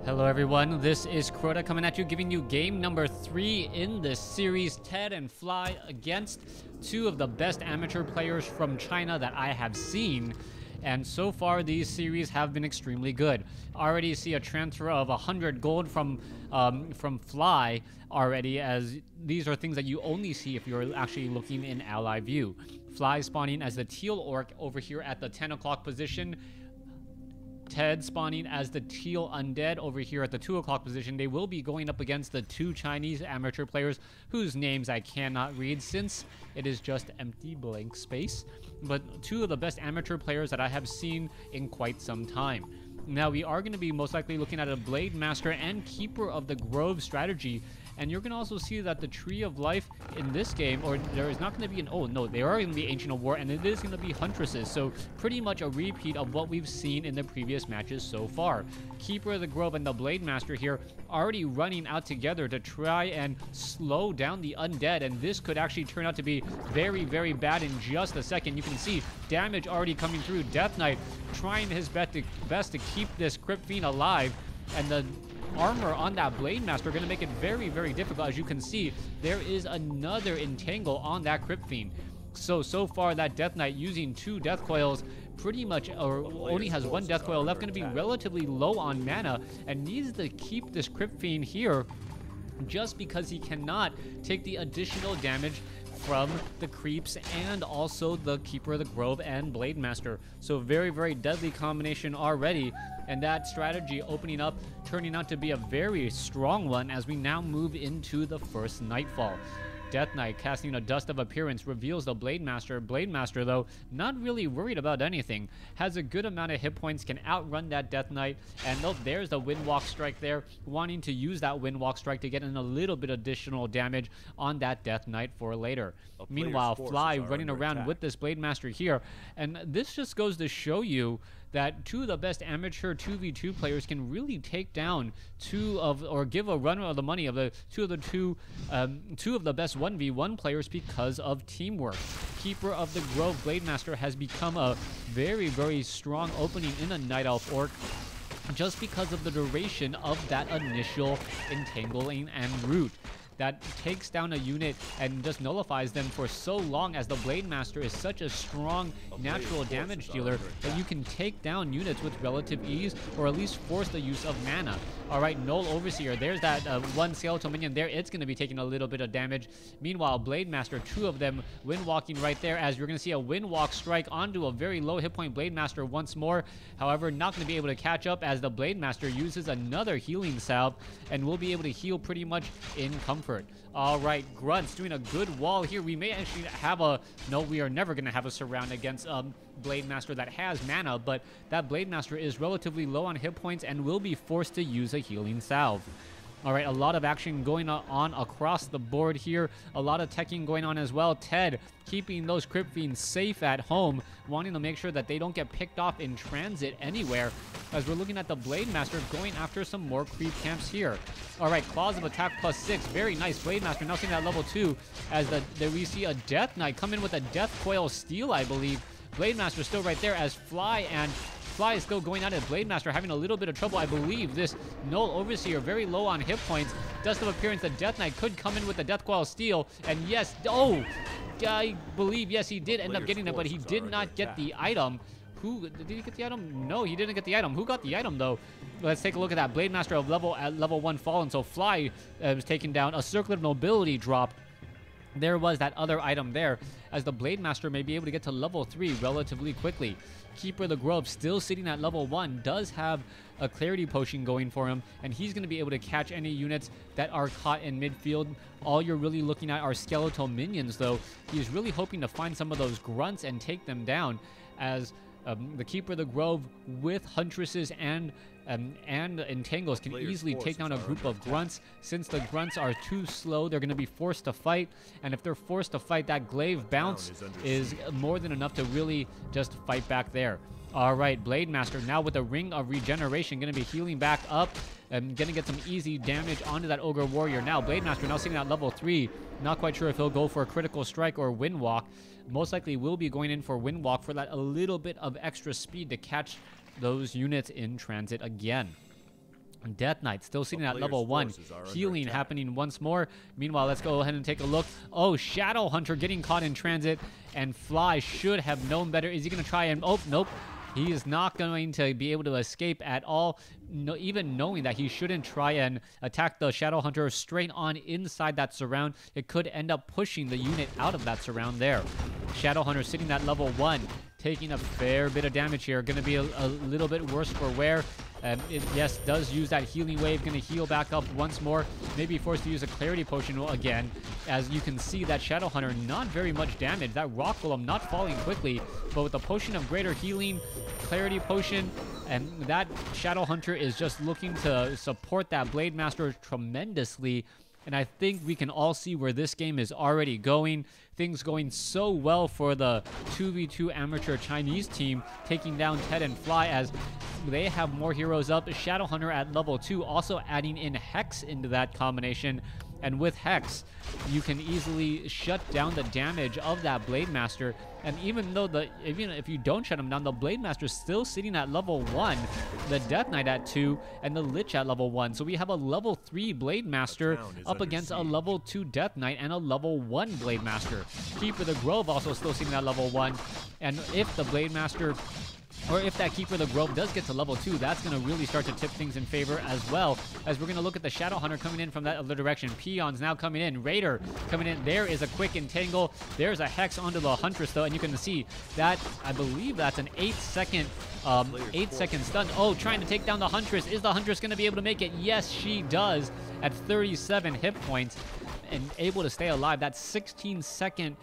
Hello everyone, this is Crota coming at you, giving you game number 3 in the series, TeD+Fly against two of the best amateur players from China that I have seen. And so far, these series have been extremely good. Already see a transfer of 100 gold from Fly already, as these are things that you only see if you're actually looking in ally view. Fly spawning as the teal orc over here at the 10 o'clock position. TeD spawning as the teal undead over here at the 2 o'clock position. They will be going up against the two Chinese amateur players whose names I cannot read since it is just empty blank space. But two of the best amateur players that I have seen in quite some time. Now we are going to be most likely looking at a Blade Master and Keeper of the Grove strategy. And you're going to also see that the Tree of Life in this game, or there is not going to be an, oh no, they are going to be Ancient of War, and it is going to be Huntresses. So pretty much a repeat of what we've seen in the previous matches so far. Keeper of the Grove and the Blade Master here already running out together to try and slow down the undead, and this could actually turn out to be very, very bad in just a second. You can see damage already coming through. Death Knight trying his best to keep this Crypt Fiend alive, and the armor on that Blade Master are going to make it very, very difficult. As you can see, there is another entangle on that Crypt Fiend. So far that Death Knight using 2 death coils pretty much, or only has 1 death coil left, going to be relatively low on mana and needs to keep this Crypt Fiend here just because he cannot take the additional damage from the creeps and also the Keeper of the Grove and Blade Master. So very, very deadly combination already, and that strategy opening up, turning out to be a very strong one as we now move into the first Nightfall. Death Knight casting a Dust of Appearance reveals the Blade Master. Blade Master, though, not really worried about anything. Has a good amount of hit points, can outrun that Death Knight. And nope, there's the Windwalk Strike there, wanting to use that Windwalk Strike to get in a little bit additional damage on that Death Knight for later. Meanwhile, Fly running around with this Blade Master here. And this just goes to show you that two of the best amateur 2v2 players can really take down or give a run of the money of the two of the best 1v1 players because of teamwork. Keeper of the Grove Blade Master has become a very, very strong opening in a Night Elf Orc just because of the duration of that initial entangling and root that takes down a unit and just nullifies them for so long, as the Blade Master is such a strong natural damage dealer that you can take down units with relative ease, or at least force the use of mana. Alright, Null Overseer, there's that one skeletal minion there. It's going to be taking a little bit of damage. Meanwhile, Blade Master, 2 of them windwalking right there, as you're going to see a Windwalk Strike onto a very low hit point Blade Master once more. However, not going to be able to catch up as the Blade Master uses another healing salve and will be able to heal pretty much in comfort. Alright, Grunts doing a good wall here. We may actually have no, we are never going to have a surround against Blade Master that has mana, but that Blade Master is relatively low on hit points and will be forced to use a healing salve. Alright, a lot of action going on across the board here. A lot of teching going on as well. TeD keeping those Crypt Fiends safe at home, wanting to make sure that they don't get picked off in transit anywhere, as we're looking at the Blade Master going after some more creep camps here. Alright, Claws of Attack +6. Very nice. Blade Master now seeing that level 2, as we see a Death Knight come in with a Death Coil Steal, I believe. Blade Master still right there, as Fly is still going at it. Blade Master having a little bit of trouble. I believe this Null Overseer very low on hit points. Dust of Appearance, the Death Knight could come in with the Death Coil Steal. And yes, oh, I believe, yes, he did end up getting it, but he did not get the item. Who did he get the item? No, he didn't get the item. Who got the item though? Let's take a look at that. Blade Master at level 1 fallen. So Fly was taken down. A Circlet of Nobility dropped. There was that other item there, as the Blade Master may be able to get to level 3 relatively quickly. Keeper of the Grove still sitting at level 1, does have a Clarity Potion going for him, and he's going to be able to catch any units that are caught in midfield. All you're really looking at are skeletal minions, though. He's really hoping to find some of those Grunts and take them down, as the Keeper of the Grove with Huntresses and Entangles can easily take down a group of Grunts. Since the Grunts are too slow, they're going to be forced to fight, and if they're forced to fight, that Glaive Bounce is more than enough to really just fight back there. Alright, Blade Master now with a Ring of Regeneration, going to be healing back up and going to get some easy damage onto that Ogre Warrior. Now, Blade Master now sitting at level 3. Not quite sure if he'll go for a Critical Strike or Windwalk. Most likely will be going in for Windwalk for that a little bit of extra speed to catch those units in transit again. Death Knight still sitting at level 1. Healing happening once more. Meanwhile, let's go ahead and take a look. Oh, Shadow Hunter getting caught in transit. And Fly should have known better. Is he going to try and... Oh, nope. He is not going to be able to escape at all. No, even knowing that he shouldn't try and attack the Shadow Hunter straight on inside that surround. It could end up pushing the unit out of that surround there. Shadow Hunter sitting at level 1. Taking a fair bit of damage here. Going to be a little bit worse for wear. It, yes, does use that healing wave. Going to heal back up once more. Maybe forced to use a clarity potion again. As you can see, that Shadow Hunter not very much damage. That Rock Golem not falling quickly. But with the potion of greater healing, clarity potion, and that Shadow Hunter is just looking to support that Blade Master tremendously. And I think we can all see where this game is already going. Things going so well for the 2v2 amateur Chinese team, taking down TeD and Fly as they have more heroes up. Shadow Hunter at level 2, also adding in Hex into that combination. And with Hex, you can easily shut down the damage of that Blade Master. And even if you don't shut him down, the Blade Master is still sitting at level 1, the Death Knight at 2, and the Lich at level 1. So we have a level 3 Blade Master up against a level 2 Death Knight and a level 1 Blade Master. Keeper the Grove also still sitting at level 1. And if the Blade Master... or if that Keeper of the Grove does get to level 2, that's going to really start to tip things in favor as well. As we're going to look at the Shadow Hunter coming in from that other direction. Peons now coming in. Raider coming in. There is a quick entangle. There's a Hex onto the Huntress, though. And you can see that, I believe that's an 8-second stun. Oh, trying to take down the Huntress. Is the Huntress going to be able to make it? Yes, she does at 37 hit points and able to stay alive. That 16-second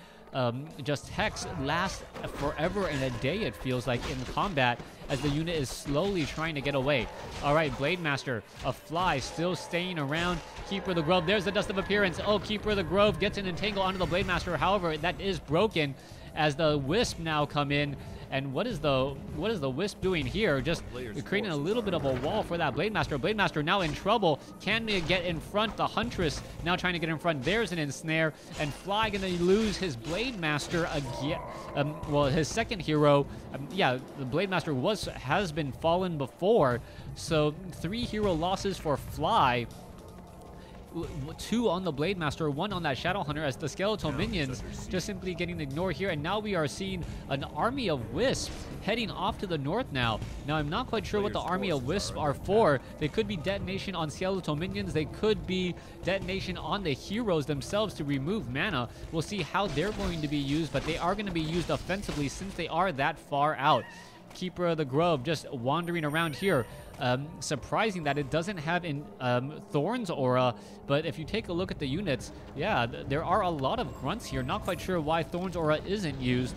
just Hex lasts forever and a day, it feels like, in combat as the unit is slowly trying to get away. All right, Blade Master, a Fly still staying around. Keeper of the Grove, there's the Dust of Appearance. Oh, Keeper of the Grove gets an entangle onto the Blade Master. However, that is broken as the Wisp now come in. And what is the Wisp doing here? Just creating a little bit of a wall for that Blade Master. Blade Master now in trouble. Can they get in front? The Huntress now trying to get in front. There's an ensnare. And Fly going to lose his Blade Master again. Well, his second hero. Yeah, the Blade Master has been fallen before. So 3 hero losses for Fly. 2 on the Blade Master, 1 on that Shadow Hunter, as the skeletal minions just simply getting ignored here. And now we are seeing an army of Wisps heading off to the north now. Now, I'm not quite sure what the army of Wisps are for. They could be detonation on skeletal minions. They could be detonation on the heroes themselves to remove mana. We'll see how they're going to be used, but they are going to be used offensively since they are that far out. Keeper of the Grove just wandering around here. Surprising that it doesn't have in Thorn's aura, but if you take a look at the units, yeah, there are a lot of grunts here. Not quite sure why Thorn's aura isn't used.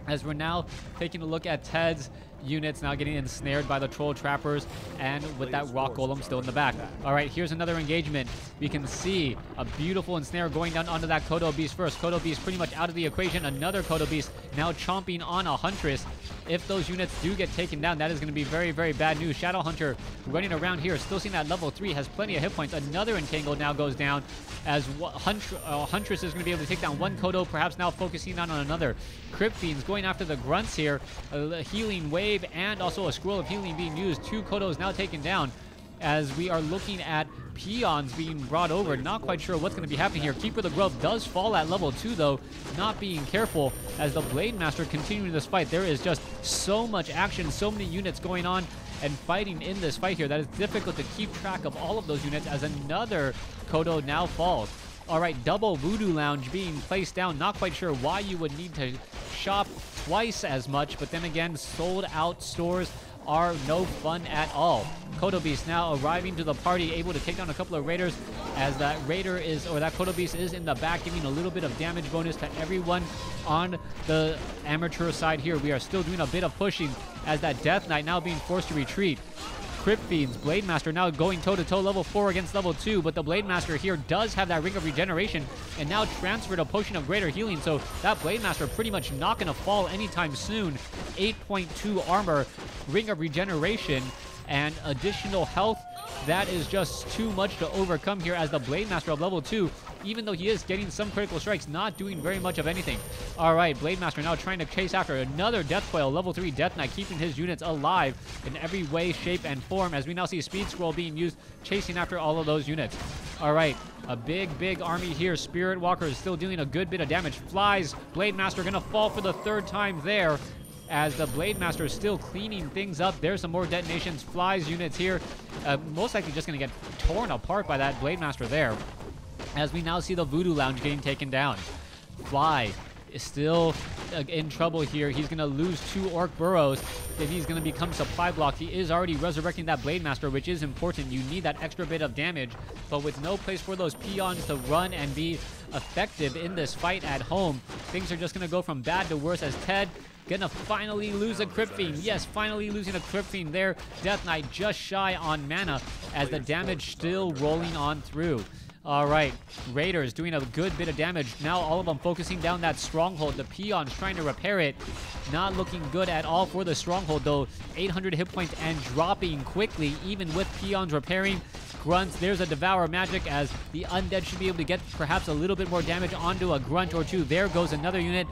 As we're now taking a look at TeD's units now getting ensnared by the Troll Trappers, and with that Rock Golem still in the back. All right, here's another engagement. We can see a beautiful ensnare going down onto that Kodo Beast first. Kodo Beast pretty much out of the equation. Another Kodo Beast now chomping on a Huntress. If those units do get taken down, that is going to be very, very bad news. Shadow Hunter running around here, still seeing that level 3, has plenty of hit points. Another Entangle now goes down as Huntress is going to be able to take down one Kodo, perhaps now focusing on another. Crypt Fiends going after the grunts here. A healing wave and also a Scroll of Healing being used. 2 Kodos now taken down as we are looking at Peons being brought over. Not quite sure what's going to be happening here. Keeper of the Grove does fall at level 2, though, not being careful as the Blade Master continuing this fight. There is just so much action, so many units going on and fighting in this fight here that it's difficult to keep track of all of those units as another Kodo now falls. All right, double Voodoo Lounge being placed down. Not quite sure why you would need to shop twice as much, but then again, sold out stores are no fun at all. Kodo Beast now arriving to the party, able to take down a couple of raiders as that raider is, or that Kodo Beast is in the back, giving a little bit of damage bonus to everyone on the amateur side here. We are still doing a bit of pushing as that Death Knight now being forced to retreat. Crypt Fiends, Blade Master now going toe-to-toe level 4 against level 2, but the Blade Master here does have that Ring of Regeneration and now transferred a Potion of Greater Healing, so that Blade Master pretty much not going to fall anytime soon. 8.2 armor, Ring of Regeneration, and additional health That is just too much to overcome here as the Blade Master of level 2, even though he is getting some critical strikes, not doing very much of anything. All right, Blade Master now trying to chase after another Death Coil, level 3 Death Knight, keeping his units alive in every way, shape, and form, as we now see Speed Scroll being used, chasing after all of those units. All right, a big army here. Spirit Walker is still dealing a good bit of damage. Flies, Blade Master gonna fall for the 3rd time there, as the Blade Master is still cleaning things up. There's some more detonations. Flies units here, most likely just gonna get torn apart by that Blade Master there, as we now see the Voodoo Lounge getting taken down. Fly is still in trouble here. He's going to lose 2 Orc Burrows, and he's going to become supply blocked. He is already resurrecting that Blade Master, which is important. You need that extra bit of damage, but with no place for those peons to run and be effective in this fight at home, things are just going to go from bad to worse, as TeD gonna finally lose a Crypt Fiend. Yes, finally losing a Crypt Fiend there. Death Knight just shy on mana, as the damage still rolling on through. All right, Raiders doing a good bit of damage. Now all of them focusing down that stronghold. The peons trying to repair it. Not looking good at all for the stronghold, though. 800 hit points and dropping quickly, even with peons repairing. Grunts, there's a Devour Magic, as the Undead should be able to get perhaps a little bit more damage onto a Grunt or 2. There goes another unit,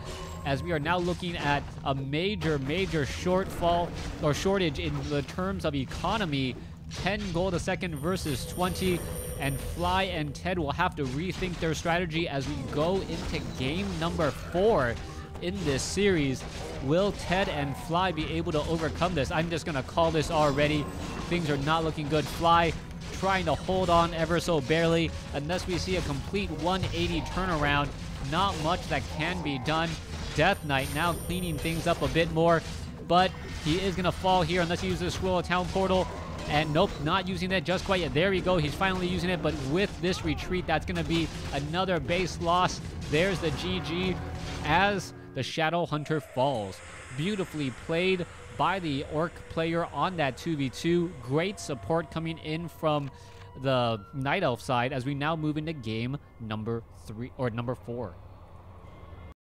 as we are now looking at a major shortfall or shortage in the terms of economy. 10 gold a second versus 20, and Fly and TeD will have to rethink their strategy as we go into game number 4 in this series. Will TeD and Fly be able to overcome this? I'm just gonna call this already. Things are not looking good. Fly trying to hold on ever so barely. Unless we see a complete 180 turnaround, not much that can be done. Death Knight now cleaning things up a bit more, but he is gonna fall here unless he uses a Scroll of Town Portal. And nope, not using it just quite yet. There we go. He's finally using it, but with this retreat, that's going to be another base loss. There's the GG as the Shadow Hunter falls. Beautifully played by the Orc player on that 2v2. Great support coming in from the Night Elf side as we now move into game number 4.